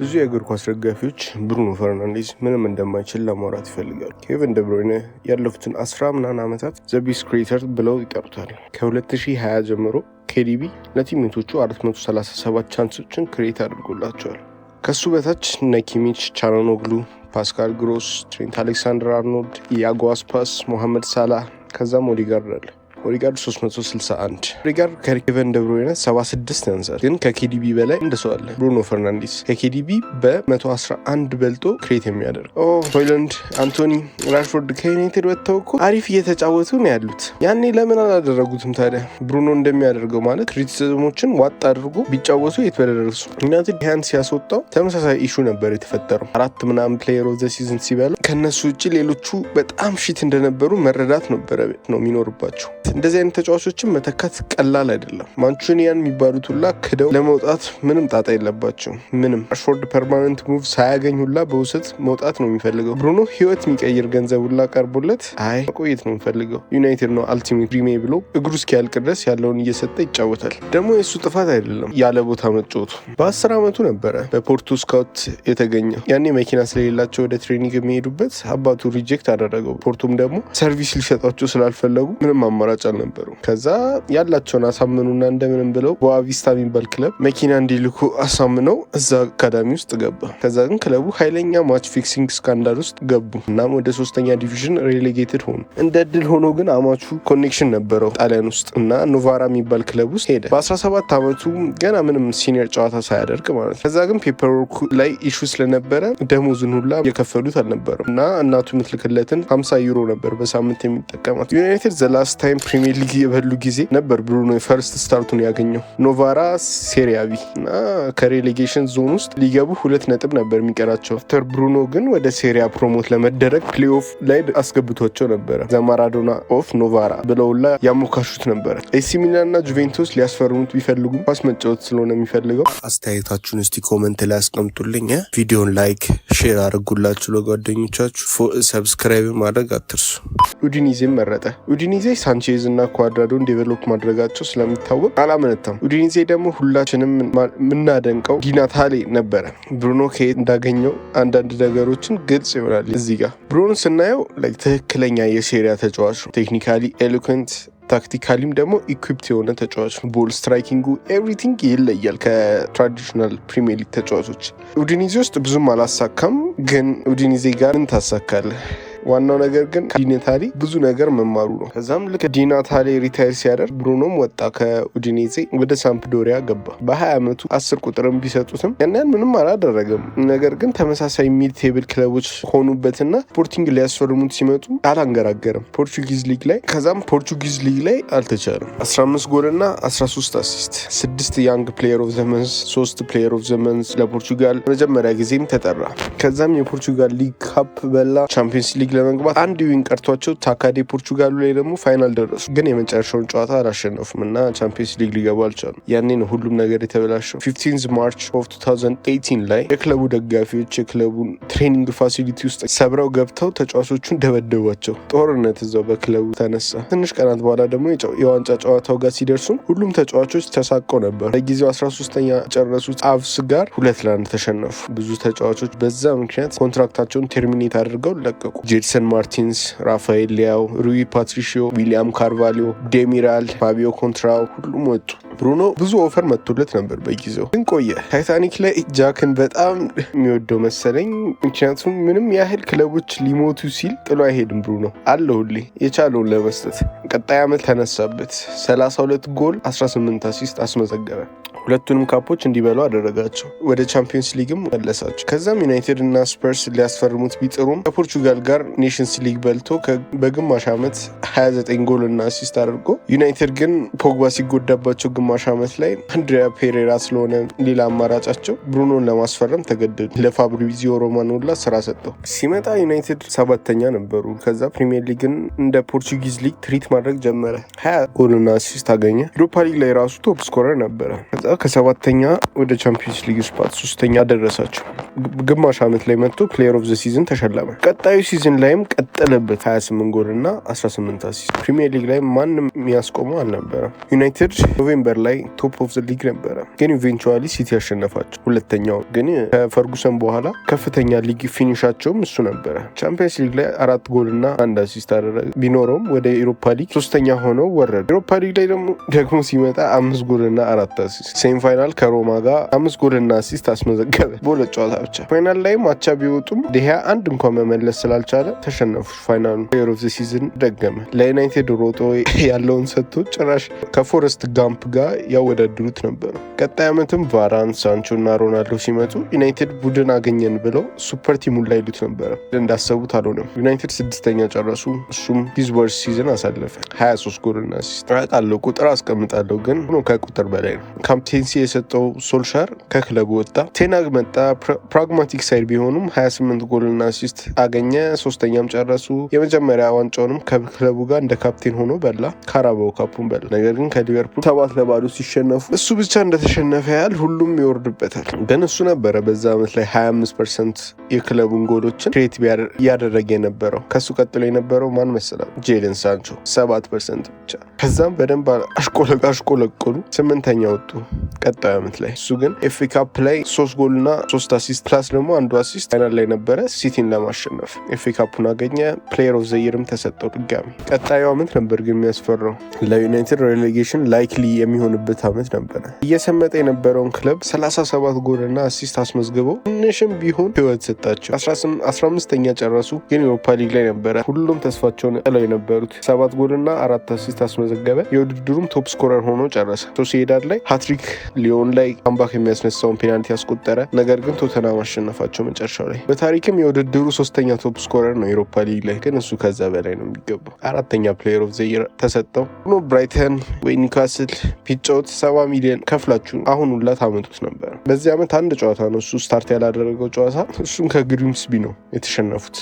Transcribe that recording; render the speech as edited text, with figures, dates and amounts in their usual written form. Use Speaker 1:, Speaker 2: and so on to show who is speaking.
Speaker 1: ብዙ የእግር ኳስ ደጋፊዎች ብሩኖ ፈርናንዴዝ ምንም እንደማይችል ለማውራት ይፈልጋሉ። ኬቨን ደብሮይነ ያለፉትን 10 ምናምን ዓመታት ዘ ቢስት ክሬተር ብለው ይጠሩታል። ከ2020 ጀምሮ ኬዲቢ ለቲሜቶቹ 437 ቻንሶችን ክሬት አድርጎላቸዋል። ከሱ በታች እነ ኪሚች፣ ቻላኖግሉ፣ ፓስካል ግሮስ፣ ትሬንት አሌክሳንደር አርኖልድ፣ ኢያጎ አስፓስ፣ ሞሐመድ ሳላህ ከዛም ኦዲጋርድ አለ። ኦዲጋርድ 361። ኦዲጋርድ ከኬቨን ደብሮይነ 76 ያንሳል፣ ግን ከኬዲቢ በላይ አንድ ሰው አለ፣ ብሩኖ ፈርናንዴዝ ከኬዲቢ በ111 በልጦ ክሬት የሚያደርግ ሆይላንድ፣ አንቶኒ፣ ራሽፎርድ ከዩናይትድ ወጥተው እኮ አሪፍ እየተጫወቱ ነው ያሉት። ያኔ ለምን አላደረጉትም ታዲያ? ብሩኖ እንደሚያደርገው ማለት ክሪቲሲዝሞችን ዋጥ አድርጎ ቢጫወቱ የት በደረሱ። ዩናይትድ ያን ሲያስወጣው ተመሳሳይ ኢሹ ነበር የተፈጠረው። 4 ምናምን ፕሌየር ኦፍ ዘ ሲዝን ሲበላ ከነሱ ውጭ ሌሎቹ በጣም ሺት እንደነበሩ መረዳት ነበረ ነው የሚኖርባቸው። እንደዚህ አይነት ተጫዋቾችን መተካት ቀላል አይደለም። ማንቹኒያን የሚባሉት ሁላ ክደው ለመውጣት ምንም ጣጣ የለባቸው። ምንም ራሽፎርድ ፐርማነንት ሙቭ ሳያገኝ ሁላ በውሰት መውጣት ነው የሚፈልገው። ብሩኖ ህይወት የሚቀይር ገንዘብ ሁላ ቀርቦለት አይ መቆየት ነው የሚፈልገው። ዩናይትድ ነው አልቲሜት ድሪሜ ብሎ እግሩ እስኪያልቅ ድረስ ያለውን እየሰጠ ይጫወታል። ደግሞ የእሱ ጥፋት አይደለም ያለ ቦታ መጫወቱ። በ10 ዓመቱ ነበረ በፖርቱ ስካውት የተገኘው። ያኔ መኪና ስለሌላቸው ወደ ትሬኒንግ የሚሄዱበት አባቱ ሪጀክት አደረገው። ፖርቱም ደግሞ ሰርቪስ ሊሰጧቸው ስላልፈለጉ ምንም አማራጭ አልነበሩ። ከዛ ያላቸውን አሳምኑና እንደምንም ብለው ቦአቪስታ የሚባል ክለብ መኪና እንዲልኩ አሳምነው እዛ አካዳሚ ውስጥ ገባ። ከዛ ግን ክለቡ ኃይለኛ ማች ፊክሲንግ ስካንዳል ውስጥ ገቡ። እናም ወደ 3ኛ ዲቪዥን ሬሌጌትድ ሆኑ። እንደ እድል ሆኖ ግን አማቹ ኮኔክሽን ነበረው ጣሊያን ውስጥ እና ኖቫራ የሚባል ክለብ ውስጥ ሄደ። በ17 ዓመቱ ገና ምንም ሲኒየር ጨዋታ ሳያደርግ ማለት ነው። ከዛ ግን ፔፐርወርኩ ላይ ኢሹ ስለነበረ ደሞዝን ሁላ የከፈሉት አልነበረም እና እናቱ የምትልክለትን 50 ዩሮ ነበር በሳምንት የሚጠቀማት። ዩናይትድ ዘ ላስት ታይም ፕሪሚየር ሊግ የበሉ ጊዜ ነበር ብሩኖ የፈርስት ስታርቱን ያገኘው። ኖቫራ ሴሪያቢ እና ከሬሌጌሽን ዞን ውስጥ ሊገቡ 2 ነጥብ ነበር የሚቀራቸው። አፍተር ብሩኖ ግን ወደ ሴሪያ ፕሮሞት ለመደረግ ፕሌይኦፍ ላይ አስገብቷቸው ነበረ። ዘማራዶና ኦፍ ኖቫራ ብለውላ ያሞካሹት ነበረ። ኤሲ ሚላን እና ጁቬንቱስ ሊያስፈርሙት ቢፈልጉ ኳስ መጫወት ስለሆነ የሚፈልገው። አስተያየታችሁን እስቲ ኮመንት ላይ አስቀምጡልኝ። ቪዲዮን ላይክ ሼር አድርጉላችሁ ለጓደኞቻችሁ። ሰብስክራይብ ማድረግ አትርሱ። ኡዲኒዜም መረጠ። ኡዲኒዜ ሳንቼዝ እና ኳድራዶን ዴቨሎፕ ማድረጋቸው ስለሚታወቅ አላመነታም። ኡዲኒዜ ደግሞ ሁላችንም የምናደንቀው ዲናታሌ ነበረ። ብሩኖ ከየት እንዳገኘው አንዳንድ ነገሮችን ግልጽ ይሆናል። እዚህ ጋር ብሩኖ ስናየው ትክክለኛ የሴሪያ ተጫዋች ነው። ቴክኒካሊ ኤሎኩዌንት፣ ታክቲካሊም ደግሞ ኢኩፕት የሆነ ተጫዋች። ቦል ስትራይኪንጉ ኤቭሪቲንግ ይለያል ከትራዲሽናል ፕሪሚየር ሊግ ተጫዋቾች። ኡዲኒዜ ውስጥ ብዙም አላሳካም፣ ግን ኡዲኒዜ ጋር ምን ታሳካለህ? ዋናው ነገር ግን ከዲናታሌ ብዙ ነገር መማሩ ነው። ከዛም ልክ ዲናታሌ ሪታይር ሲያደርግ ብሩኖም ወጣ ከኡዲኔዜ ወደ ሳምፕዶሪያ ገባ። በ20 ዓመቱ 10 ቁጥርም ቢሰጡትም ያንን ምንም አላደረገም። ነገር ግን ተመሳሳይ ሚድ ቴብል ክለቦች ሆኑበትና ስፖርቲንግ ሊያስፈርሙት ሲመጡ አላንገራገርም ፖርቹጊዝ ሊግ ላይ። ከዛም ፖርቹጊዝ ሊግ ላይ አልተቻለም። 15 ጎልና 13 አሲስት፣ 6 ያንግ ፕሌየር ኦፍ ዘ መንዝ፣ 3 ፕሌየር ኦፍ ዘ መንዝ ለፖርቹጋል መጀመሪያ ጊዜም ተጠራ። ከዛም የፖርቹጋል ሊግ ካፕ በላ። ቻምፒየንስ ሊግ ለመግባት አንድ ዊን ቀርቷቸው ታካዴ ፖርቹጋሉ ላይ ደግሞ ፋይናል ደረሱ። ግን የመጨረሻውን ጨዋታ አላሸነፉም እና ቻምፒየንስ ሊግ ሊገቡ አልቻሉ። ያኔ ነው ሁሉም ነገር የተበላሸው። 15 ማርች ኦፍ 2018 ላይ የክለቡ ደጋፊዎች የክለቡን ትሬኒንግ ፋሲሊቲ ውስጥ ሰብረው ገብተው ተጫዋቾቹን ደበደቧቸው። ጦርነት እዛው በክለቡ ተነሳ። ትንሽ ቀናት በኋላ ደግሞ የዋንጫ ጨዋታው ጋር ሲደርሱም ሁሉም ተጫዋቾች ተሳቀው ነበር። ለጊዜው 13ኛ ጨረሱት አቭስ ጋር 2-1 ተሸነፉ። ብዙ ተጫዋቾች በዛ ምክንያት ኮንትራክታቸውን ተርሚኔት አድርገው ለቀቁ። ጄድሰን ማርቲንስ፣ ራፋኤል ሊያው፣ ሩይ ፓትሪሺዮ፣ ዊሊያም ካርቫሊዮ፣ ዴሚራል፣ ፋቢዮ ኮንትራው ሁሉም ወጡ። ብሩኖ ብዙ ኦፈር መጥቶለት ነበር በጊዜው፣ ግን ቆየ። ታይታኒክ ላይ ጃክን በጣም የሚወደው መሰለኝ። ምክንያቱም ምንም ያህል ክለቦች ሊሞቱ ሲል ጥሎ አይሄድም። ብሩኖ አለ ሁሌ የቻለውን ለመስጠት። ቀጣይ ዓመት ተነሳበት። 32 ጎል 18 አሲስት አስመዘገበ። ሁለቱንም ካፖች እንዲበሉ አደረጋቸው። ወደ ቻምፒየንስ ሊግም መለሳቸው። ከዛም ዩናይትድ እና ስፐርስ ሊያስፈርሙት ቢጥሩም ከፖርቹጋል ጋር ኔሽንስ ሊግ በልቶ በግማሽ ዓመት 29 ጎል እና አሲስት አድርጎ፣ ዩናይትድ ግን ፖግባ ሲጎዳባቸው ግማሽ ዓመት ላይ አንድሪያ ፔሬራ ስለሆነ ሌላ አማራጫቸው ብሩኖን ለማስፈረም ተገደዱ። ለፋብሪዚዮ ሮማኖ ሁላ ስራ ሰጠው። ሲመጣ ዩናይትድ 7ኛ ነበሩ። ከዛ ፕሪሚየር ሊግን እንደ ፖርቹጊዝ ሊግ ትሪት ማድረግ ጀመረ። 20 ጎል እና አሲስት አገኘ። ዩሮፓ ሊግ ላይ ራሱ ቶፕ ስኮረር ነበረ። ከ7ኛ ወደ ቻምፒየንስ ሊግ ስፓት 3ኛ ደረሳቸው። ግማሽ ዓመት ላይ መጥቶ ፕሌየር ኦፍ ዘ ሲዝን ተሸለመ። ቀጣዩ ሲዝን ላይም ቀጠለበት 28 ጎል እና 18 አሲስት። ፕሪሚየር ሊግ ላይ ማንም የሚያስቆመው አልነበረም። ዩናይትድ ኖቬምበር ላይ ቶፕ ኦፍ ዘ ሊግ ነበረ፣ ግን ኢቬንቹዋሊ ሲቲ ያሸነፋቸው። ሁለተኛው ግን ከፈርጉሰን በኋላ ከፍተኛ ሊግ ፊኒሻቸውም እሱ ነበረ። ቻምፒየንስ ሊግ ላይ 4 ጎልና 1 አሲስት አደረገ። ቢኖረውም ወደ ኤሮፓ ሊግ 3ኛ ሆነው ወረዱ። ኤሮፓ ሊግ ላይ ደግሞ ሲመጣ 5 ጎልና 4 አሲስት። ሴሚ ፋይናል ከሮማ ጋር 5 ጎልና አሲስት አስመዘገበ በሁለት ጨዋታ ብቻ። ፋይናል ላይም አቻ ቢወጡም ዲሃ አንድ እንኳን መመለስ ስላልቻለ ተሸነፉ። ፋይናሉ ፕሌየር ኦፍ ዘ ሲዝን ደገመ። ለዩናይትድ ሮጦ ያለውን ሰጥቶ ጭራሽ ከፎረስት ጋምፕ ጋር ያወዳድሩት ነበሩ። ቀጣይ ዓመትም ቫራን፣ ሳንቾ እና ሮናልዶ ሲመጡ ዩናይትድ ቡድን አገኘን ብለው ሱፐር ቲሙን ላይ ይሉት ነበረ። እንዳሰቡት አልሆነም። ዩናይትድ 6ኛ ጨረሱ። እሱም ሂዝ ወርስ ሲዝን አሳለፈ። 23 ጎልና አሲስት። አውቃለሁ ቁጥር አስቀምጣለሁ፣ ግን ከቁጥር በላይ ነው። ካፕቴንሲ የሰጠው ሶልሻር ከክለቡ ወጣ። ቴናግ መጣ። ፕራግማቲክ ሳይድ ቢሆኑም 28 ጎልና አሲስት አገኘ። 3ኛም ጨረሱ። የመጀመሪያ ዋንጫውንም ከክለቡ ጋር እንደ ካፕቴን ሆኖ በላ። ካራባው ካፑን በላ። ነገር ግን ከሊቨርፑል 7-0 ሲሸነፉ እሱ ብቻ እንደተሸነፈ ያህል ሁሉም ይወርድበታል። ግን እሱ ነበረ በዛ ዓመት ላይ 25% የክለቡን ጎሎችን ክሬት እያደረገ የነበረው። ከሱ ቀጥሎ የነበረው ማን መሰላል? ጄደን ሳንቾ 7% ብቻ። ከዛም በደንብ አሽቆለቆሉ 8ኛ ወጡ ቀጣዩ ዓመት ላይ። እሱ ግን ኤፍኤ ካፕ ላይ 3 ጎልና 3 አሲስት ፕላስ ደግሞ 1 አሲስት ፋይናል ላይ ነበረ ሲቲን ለማሸነፍ። ኤፍኤ ካፑን አገኘ። ፕሌየር ኦፍ ዘ ይርም ተሰጠው ድጋሚ። ቀጣዩ ዓመት ነበር ግን የሚያስፈራው። ለዩናይትድ ሬሌጌሽን ላይክሊ የሚሆንበት ዓመት ነበረ። እየሰመጠ የነበረውን ክለብ 37 ጎልና አሲስት አስመዝግበው ትንሽም ቢሆን ህይወት ሰጣቸው። 15ኛ ጨረሱ፣ ግን ዩሮፓ ሊግ ላይ ነበረ ሁሉም ተስፋቸውን ጥለው የነበሩት። 7 ጎልና 4 አሲስት አስመዘገበ። የውድድሩም ቶፕ ስኮረር ሆኖ ጨረሰ። ሶሲዳድ ላይ ሃትሪክ፣ ሊዮን ላይ ካምባክ የሚያስነሳውን ፔናልቲ ያስቆጠረ። ነገር ግን ቶተናም አሸነፋቸው መጨረሻው ላይ። በታሪክም የውድድሩ 3ኛ ቶፕ ስኮረር ነው ዩሮፓ ሊግ ላይ፣ ግን እሱ ከዛ በላይ ነው የሚገባው። 4ኛ ፕሌየር ኦፍ ዘ ይር ተሰጠው። ሆኖ ብራይተን ወይ ኒውካስል ፒጫውት 70 ሚሊዮን ከፍላችሁ አሁን ሁላ ታመጡት ነበር። በዚህ ዓመት አንድ ጨዋታ ነው እሱ ስታርት ያላደረገው ጨዋታ፣ እሱም ከግሪምስቢ ነው የተሸነፉት።